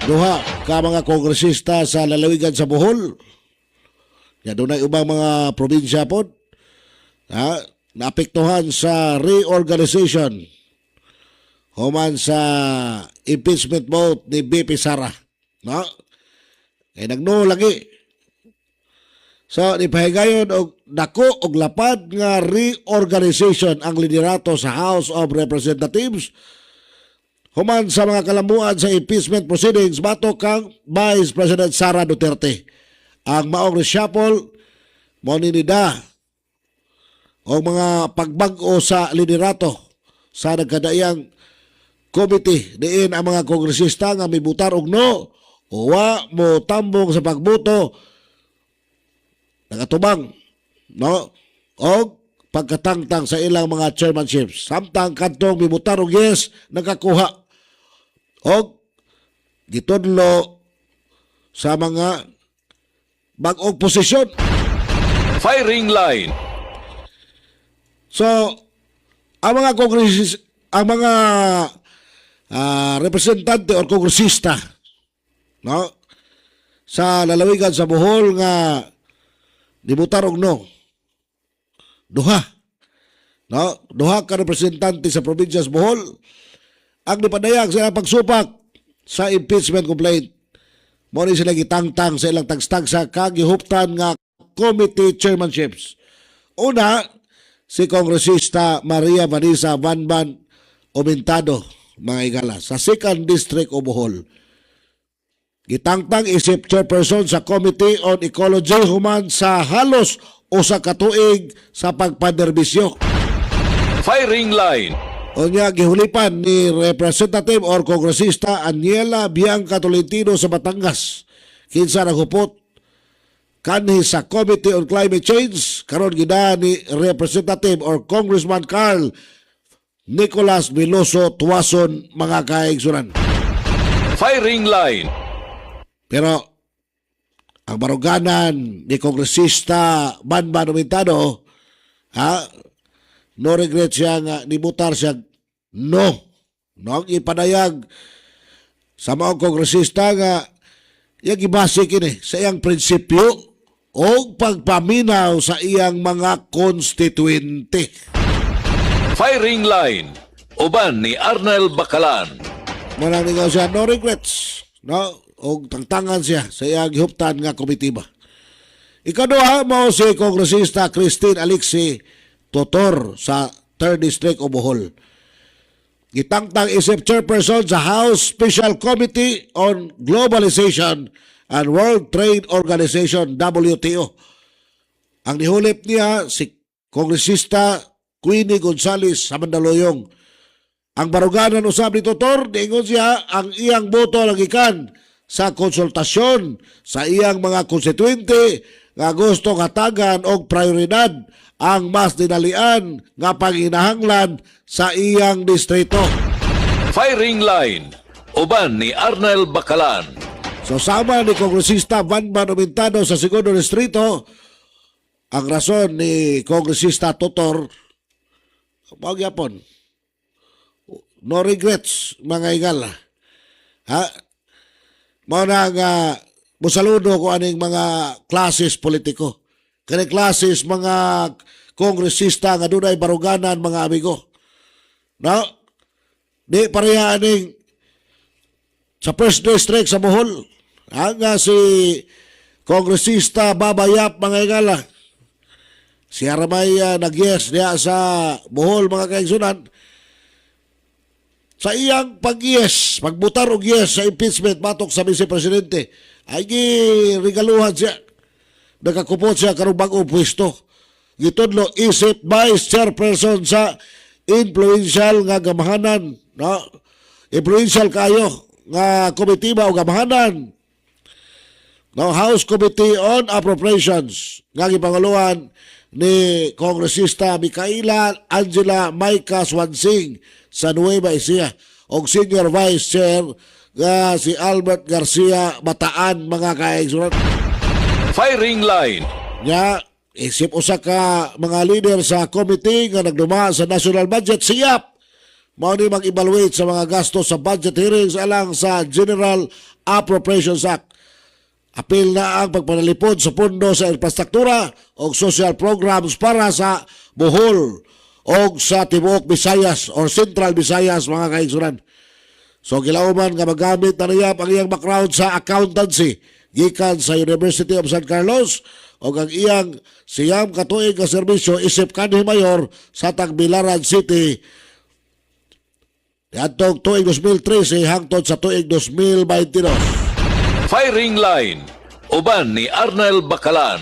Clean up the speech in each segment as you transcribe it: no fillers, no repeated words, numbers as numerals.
duha ka mga kongresista sa lalawigan sa Bohol. Ya dunay ubang mga probinsya pod naapektuhan sa reorganization human sa impeachment vote ni BP Sara. No? Kay nagno lagi. So nipahigayon og dako og lapad nga reorganization ang liderato sa House of Representatives human sa mga kalamuan sa impeachment proceedings batok kang Vice President Sara Duterte. Ang maong reshuffle mo ninida o mga pagbag-o sa liderato sa nagkadaiyang committee diin ang mga kongresista nga mibutar og no o wa mo tambong sa pagboto nagatubang no og pagkatangtang sa ilang mga chairmanships samtang kadtong mibutar og yes nakakuha og gitudlo sa mga bag-ong posisyon. Firing line. So, ang mga representante o kongresista no, sa lalawigan sa Bohol nga dibutar og no. Duha. No, duha ka representante sa probinsya sa Bohol ang nipadayag sa ilang pagsupak sa impeachment complaint. Mo ni sila gitangtang sa ilang tagstag sa kagihuptan nga committee chairmanships. Una, si Kongresista Maria Vanessa Banban Omentado, mga igala, sa 2nd District o Bohol. Gitangtang isip chairperson sa Committee on Ecology human sa halos o sa katuig sa pagpaderbisyo. Firing line. O niya gihulipan ni Representative or Kongresista Aniela Bianca Tolentino sa Batangas. Kinsa naghupot kanhi sa Committee on Climate Change karon gida ni Representative or Congressman Carl Nicolas Veloso Tuason, mga kaigsunan. Firing line. Pero ang baruganan ni Kongresista Banban Omentado no regret siya nga nibutar siya no ipadayag sa mga kongresista nga yung ibase kini sa iyang prinsipyo o pagpaminaw sa iyang mga konstituente. Firing line. Uban ni Arnel Bacalan. Maraming nga siya no regrets no o tangtangan siya sa iyang gihuptan nga komitiba. Ikaduha mo si Kongresista Christine Alixi Totor sa 3rd District o Bohol. Gitangtang isip chairperson sa House Special Committee on Globalization and World Trade Organization WTO. Ang nihulip niya si Kongresista Queenie Gonzales sa Mandaluyong. Ang baruganan usab ni Totor, diingon siya ang iyang boto lagikan sa konsultasyon sa iyang mga konstituente nga gusto hatagan og prioridad ang mas dinalian nga panginahanglan sa iyang distrito. Firing line. Uban ni Arnel Bacalan. So sama ni Kongresista Banban Omentado sa 2nd Distrito, ang rason ni Kongresista Totor, magyapon, no regrets, mga igala. Muna nga, musaludo ko aning mga klases politiko. Kani klases mga kongresista nga dunay baruganan, mga amigo. No? Di pareha aning sa 1st District sa Bohol. Nga si Kongresista Babayap, mga igala. Si Aramay nag-yes niya sa Bohol, mga kaigsunan. Sa iyang pag-yes, pagbutar og yes sa impeachment batok sa Vice Presidente, ay giregaluhan siya. Nakakupot siya karong bag-o pwesto. Gitudlo isip Vice Chairperson sa influential nga gamahanan, no? Influential kayo nga komitiba o gamahanan. No, House Committee on Appropriations nga gipangaluhan ni Kongresista Micaela Angela Maika Swansing sa Nueva Ecija o Senior Vice Chair nga si Albert Garcia Bataan, mga kaigsunan. Firing line. Nya isip usa ka mga leader sa committee nga nagduma sa national budget siyap mao ni mag-evaluate sa mga gastos sa budget hearings alang sa General Appropriations Act. Apil na ang pagpanalipod sa pondo sa infrastruktura o social programs para sa Bohol o sa Tibuok Visayas or Central Visayas mga kaigsunan. So gilauman nga magamit na niya ang iyang background sa accountancy gikan sa University of San Carlos o ang iyang siyam katuig nga serbisyo isip kanhi mayor sa Tagbilaran City adtong tuig 2013 hangtod sa tuig 2022. Firing line, uban ni Arnel Bakalan.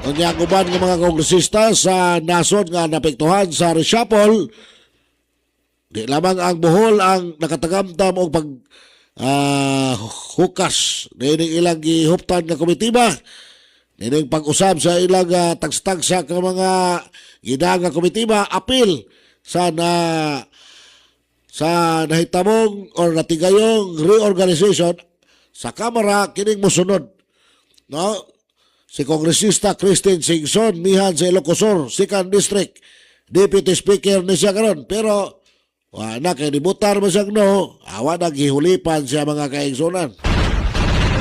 Unya ang uban ng mga kongresista sa nasod nga napektuhan sa reshuffle, di lamang ang Bohol ang nakatagamtam og pag hukas dining ilang gihuptan nga komitiba, dining pag-usab sa ilang tags-tagsa ka mga gidanga komitiba, apil sa nahitamong or natigayong reorganization sa Kamara kining mosunod. No? Si Kongresista Christine Singson mihan sa Ilocos Sur, 2nd District, Deputy Speaker ni siya karon, pero wala kay dibutar mo siyang no, awa na gihulipan siya mga kaigsunan.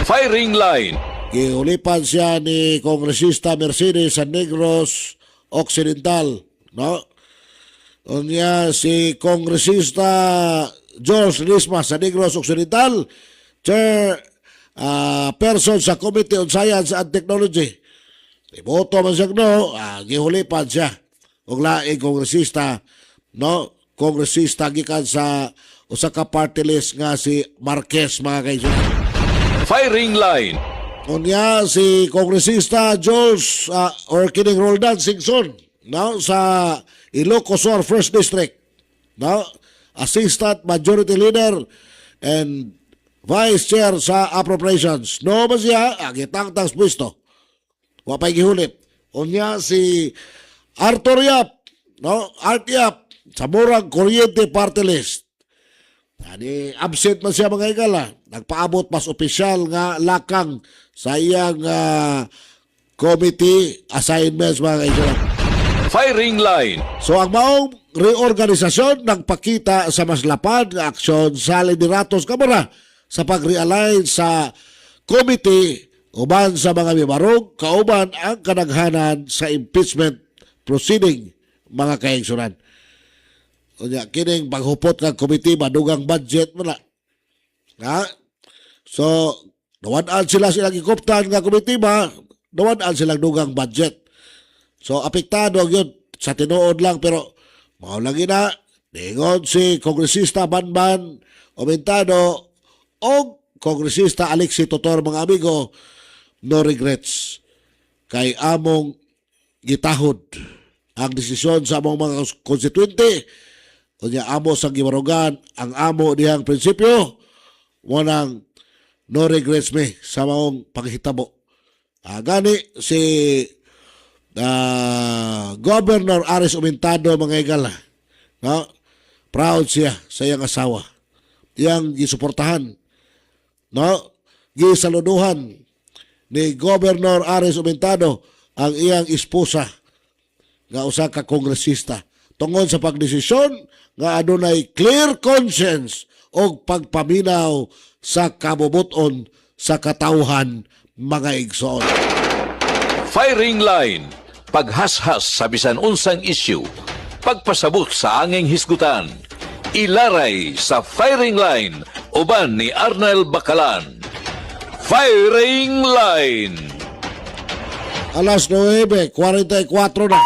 Firing line, Gihulipan siya ni Kongresista Mercedes San Negros Occidental, no? Unya si Kongresista George Risma San Negros Occidental, chair person sa Committee on Science and Technology. Iboto man siya no, gihulipan siya. Og laing kongresista, no? Kongresista gikan sa usa ka party list nga si Marquez mga kaibigan. firing line, Unya si Kongresista Jules or kining Roldan Singson, no? Sa Ilocos Sur 1st District, no? Assistant Majority Leader and Vice Chair sa Appropriations. No ba siya? Agitang-tang pwesto. Wapay gihulit. Unya si Arthur Yap, no? Art Yap, sa murang kuryente party list. Ani absent man siya mga igala. Nagpaabot mas opisyal nga lakang sa iyang committee assignments mga igala. firing line, So ang maong reorganisasyon nagpakita sa mas lapad nga aksyon sa lideratos Kamara sa pag-realign sa committee uban sa mga mibarog kauban ang kadaghanan sa impeachment proceeding mga kaigsunan. Unya kining paghupot ng committee madugang budget mo na. Ha? So nawan-an sila silang gikuptan nga committee ba, nawan-an silang dugang budget. So apektado yun sa tinuod lang pero mao lagi na ningon si Kongresista Banban Omentado o Kongresista Alexi Totor mga amigo, no regrets kay among gitahod ang desisyon sa among mga konstituente. Unya amo sang gimarugan ang amo dihang prinsipyo wanang no regrets me sa maong paghitabo. Gani si Governor Aris Umentado mga igala, no? Proud siya sa iyang asawa, iyang gisuportahan, no? Gisaluduhan ni Governor Aris Umentado ang iyang esposa nga usa ka kongresista tungod sa pagdesisyon nga adunay clear conscience o pagpaminaw sa kabubuton sa katawhan mga igsoon. firing line, paghashas sa bisan unsang issue, pagpasabot sa anging hisgutan, ilaray sa firing line, uban ni Arnel Bakalan. Firing line! Alas 9:44 na.